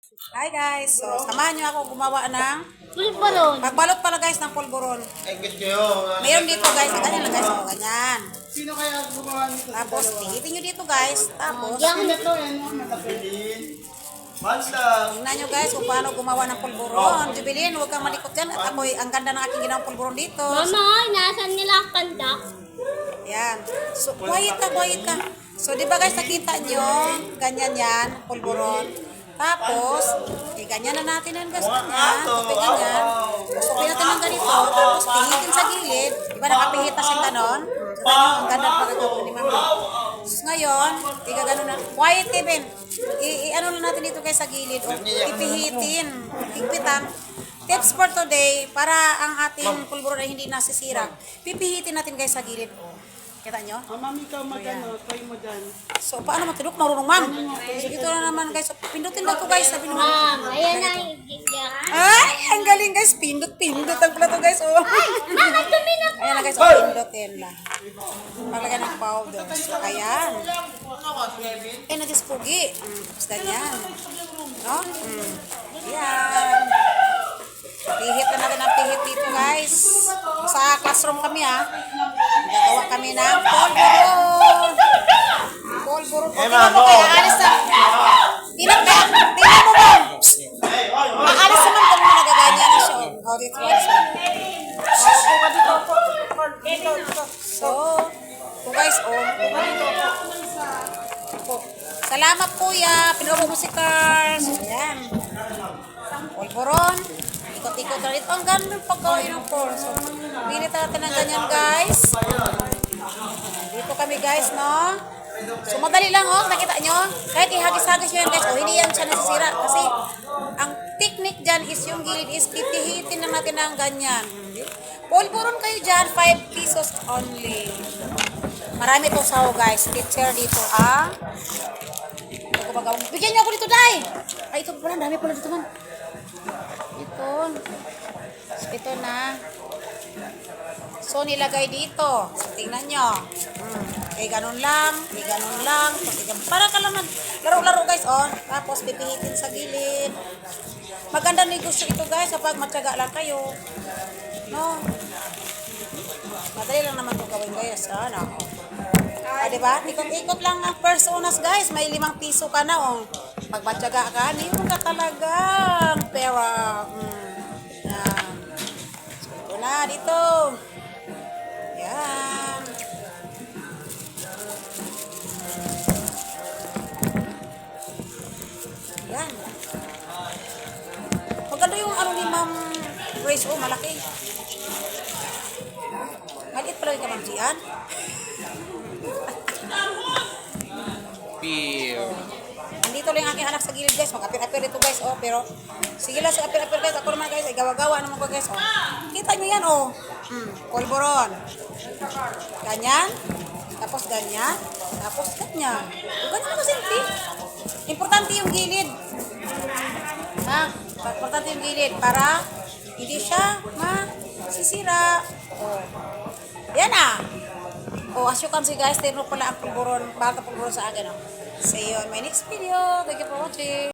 Hi guys, so samahan niyo ako gumawa ng Pulburon. pagbalot pala guys ng pulburon. Engage kayo. Mayroon dito guys, ganyan lang guys, ganyan. Sino kaya gumawa nito? Tapos pihitin niyo dito guys, tapos Yan. Ito, matapilin. Basta. tingnan niyo guys kung paano gumawa ng pulburon. Jubilin, huwag kang malikot dyan at ako'y ang ganda ng aking ginawang pulburon dito. Mama, nasan nila ang pandak? Yan. So quiet ka, quiet ka. So di ba guys nakita niyo, ganyan yan, pulburon. Tapos, ganyan na natin ang guys, ganyan. Tupin ganyan. Tupin natin ng ganito. Tapos, pihitin sa gilid. Di ba nakapihit na siyang ganon? So, ang ganda pa gagawin ni Mama. So, ngayon, tiga ganon na. Quiet, Kevin. I-ano na natin dito guys sa gilid. O, ipihitin. Higpitan. Tips for today, para ang ating pulburon ay hindi nasisira. Pipihitin natin guys sa gilid. Kita nyo? Mami, ikaw magano, try mo dyan. So, paano matulog? Marunong, ma'am. So, ito na naman, guys. So, pindutin lang ko, guys. Sabi naman. Ma'am, ayan na yung giga. Ay, ang galing, guys. Pindot ang pala to, guys. Oh. Mama, dumi na po. Ayan na, guys. Oh, pindutin lang. Paglagyan ng powder. So, ayan. Eh, nadispugi. Tapos ganyan. No? Ayan. Pihit na natin ang pihit dito, guys. Sa classroom kami, ha. Gagawa kami ng polvoron. Polvoron. Tingnan mo kaya, alis na. Tingnan mo, ma'am. Aalis naman kung mga nagaganyan na siya. Oh, dito, guys. So, guys, salamat kuya. Pinuha mo si Cars. Ayan. Polvoron. Ikot-ikot na dito. Ang ganda pagkain ng pork. So, pinit natin ng ganyan, guys. Dito kami, guys, no? So, madali lang, oh. Nakita nyo? Kahit ihagis-hagis nyo yan, guys. Oh, hindi yan siya nasisira. Kasi, ang technique dyan is yung gilid is pipihitin na natin ng ganyan. Polvoron kayo dyan, 5 pesos only. Marami itong saho, guys. Teacher dito, ah. Bigyan nyo ako dito, Day. Ay, ito pala. Dami pala dito, man. Ito na. So, nilagay dito. So, tingnan nyo. Ganun lang. Ganun lang. Para ka lang laro-laro, guys, oh. Tapos, pipihitin sa gilid. Maganda negosyo ito, guys, kapag matyaga lang kayo. No? Madali lang naman ito gawin, guys. Ano? Ah, diba? Ikot-ikot lang ang personas, guys. May 5 piso ka na, oh. Pag matyaga ka, meron ka talagang pera. Yan. So, ito na, dito. Yan. Yan. Maganda yung ano ni Ma'am Grace, oh, malaki. Maliit pala yung ka, Ma'am Gian. Andito lang yung aking anak sa gilid, guys. Mag-apir-apir ito, guys, oh. Pero, sige lang sa apir-apir, guys. Ako naman, guys, ay gawa-gawa naman ko, guys, oh. Kita nyo yan, oh. Polvoron. Ganyan. Tapos ganyan. Tapos ganyan. Ganyan ako simple. Importante yung gilid. Ha? Importante yung gilid para hindi siya masisira. Oh. Yan, ah. Oh, as you can see, guys, tino pala ang pulburon, baka pulburon sa akin, oh. See you in my next video. Thank you for watching.